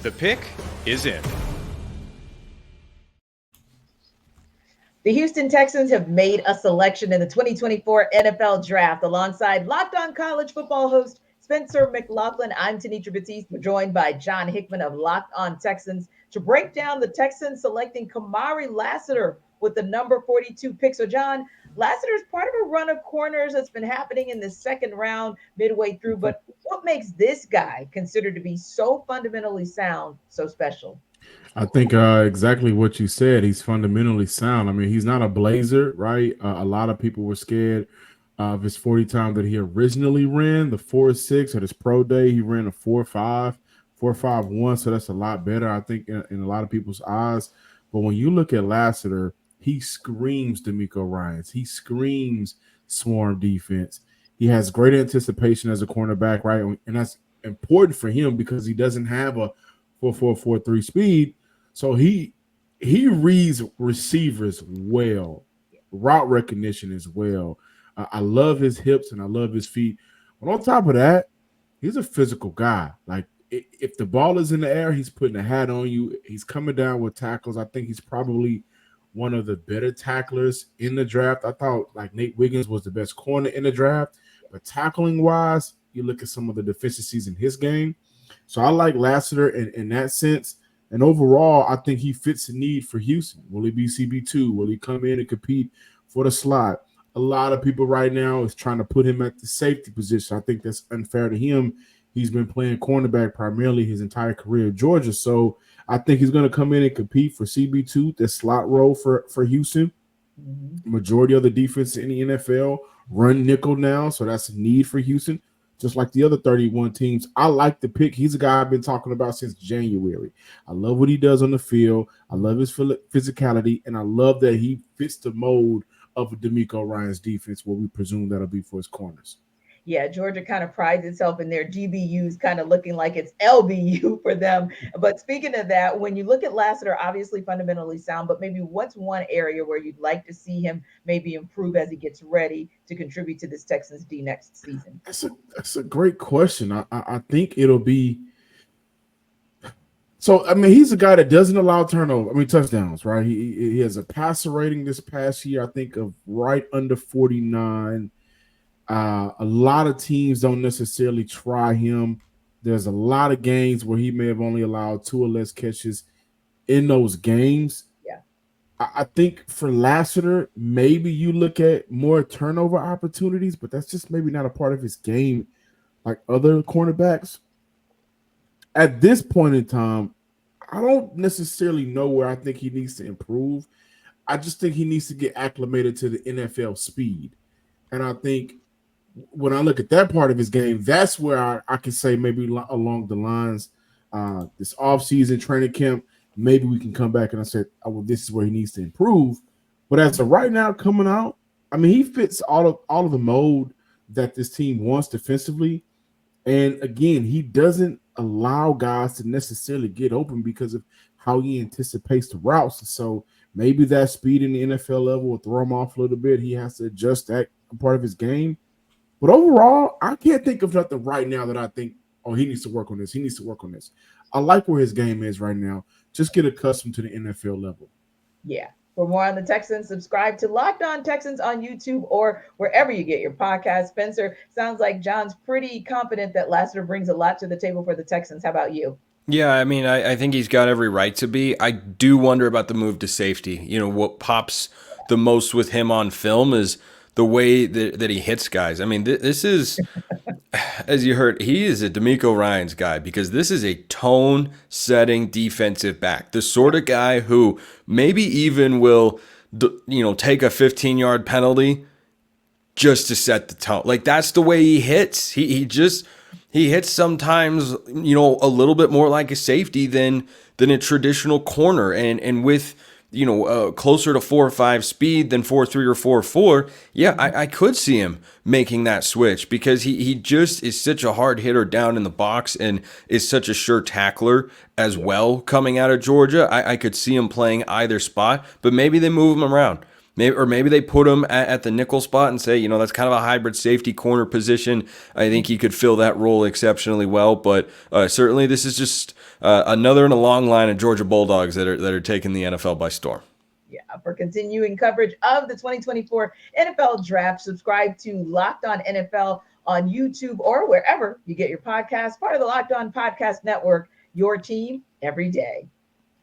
The pick is in. The Houston Texans have made a selection in the 2024 NFL Draft. Alongside Locked On College Football host Spencer McLaughlin, I'm Tanitra Batiste, joined by John Hickman of Locked On Texans to break down the Texans selecting Kamari Lassiter with the number 42 pick. So, John, Lassiter is part of a run of corners that's been happening in the second round midway through. But what makes this guy considered to be so fundamentally sound so special? I think exactly what you said. He's fundamentally sound. I mean, he's not a blazer, right? A lot of people were scared of his 40 time that he originally ran, the 4.6 at his pro day. He ran a 4.5, 4.51, so that's a lot better, I think, in a lot of people's eyes. But when you look at Lassiter, he screams DeMeco Ryans. He screams swarm defense. He has great anticipation as a cornerback, right? And that's important for him because he doesn't have a 4.4, 4.3 speed. So he reads receivers well, route recognition as well. I love his hips and I love his feet. But on top of that, he's a physical guy. Like if the ball is in the air, he's putting a hat on you. He's coming down with tackles. I think he's probably one of the better tacklers in the draft. I thought like Nate Wiggins was the best corner in the draft, but tackling wise, you look at some of the deficiencies in his game. So I like Lassiter in that sense. And overall, I think he fits the need for Houston. Will he be CB2? Will he come in and compete for the slot? A lot of people right now is trying to put him at the safety position. I think that's unfair to him. He's been playing cornerback primarily his entire career at Georgia. So I think he's going to come in and compete for CB2, the slot role for Houston. Majority of the defense in the NFL run nickel now, so that's a need for Houston. Just like the other 31 teams. I like the pick. He's a guy I've been talking about since January. I love what he does on the field. I love his physicality, and I love that he fits the mold of a DeMeco Ryans defense, what we presume that'll be for his corners. Yeah, Georgia kind of prides itself in their GBUs kind of looking like it's LBU for them. But speaking of that, when you look at Lassiter, obviously fundamentally sound, but maybe what's one area where you'd like to see him maybe improve as he gets ready to contribute to this Texans D next season? That's a great question. I think it'll be – so, I mean, he's a guy that doesn't allow touchdowns, right? He has a passer rating this past year, I think, of right under 49. A lot of teams don't necessarily try him. There's a lot of games where he may have only allowed 2 or less catches in those games. Yeah. I think for Lassiter, maybe you look at more turnover opportunities, but that's just maybe not a part of his game like other cornerbacks. At this point in time, I don't necessarily know where I think he needs to improve. I just think he needs to get acclimated to the NFL speed. And I think when I look at that part of his game, that's where I can say maybe along the lines, this offseason training camp, maybe we can come back and I said, oh, well, this is where he needs to improve. But as of right now coming out, I mean, he fits all of the mold that this team wants defensively. And again, he doesn't allow guys to necessarily get open because of how he anticipates the routes. So maybe that speed in the NFL level will throw him off a little bit. He has to adjust that part of his game. But overall, I can't think of nothing right now that I think, oh, he needs to work on this. He needs to work on this. I like where his game is right now. Just get accustomed to the NFL level. Yeah. For more on the Texans, subscribe to Locked On Texans on YouTube or wherever you get your podcast. Spencer, sounds like John's pretty confident that Lassiter brings a lot to the table for the Texans. How about you? Yeah, I mean, I think he's got every right to be. I do wonder about the move to safety. You know, what pops the most with him on film is the way that he hits guys. I mean, this is, as you heard, he is a DeMeco Ryans guy because this is a tone-setting defensive back. The sort of guy who maybe even will, take a 15-yard penalty just to set the tone. Like, that's the way he hits. He hits sometimes, a little bit more like a safety than a traditional corner. And with closer to 4.5 speed than 4.3 or 4.4, yeah, I could see him making that switch because he just is such a hard hitter down in the box and is such a sure tackler as well coming out of Georgia. I could see him playing either spot, but maybe they move him around. Maybe they put him at the nickel spot and say, that's kind of a hybrid safety corner position. I think he could fill that role exceptionally well. But certainly, this is just another in a long line of Georgia Bulldogs that are taking the NFL by storm. Yeah, for continuing coverage of the 2024 NFL Draft, subscribe to Locked On NFL on YouTube or wherever you get your podcasts. Part of the Locked On Podcast Network. Your team every day.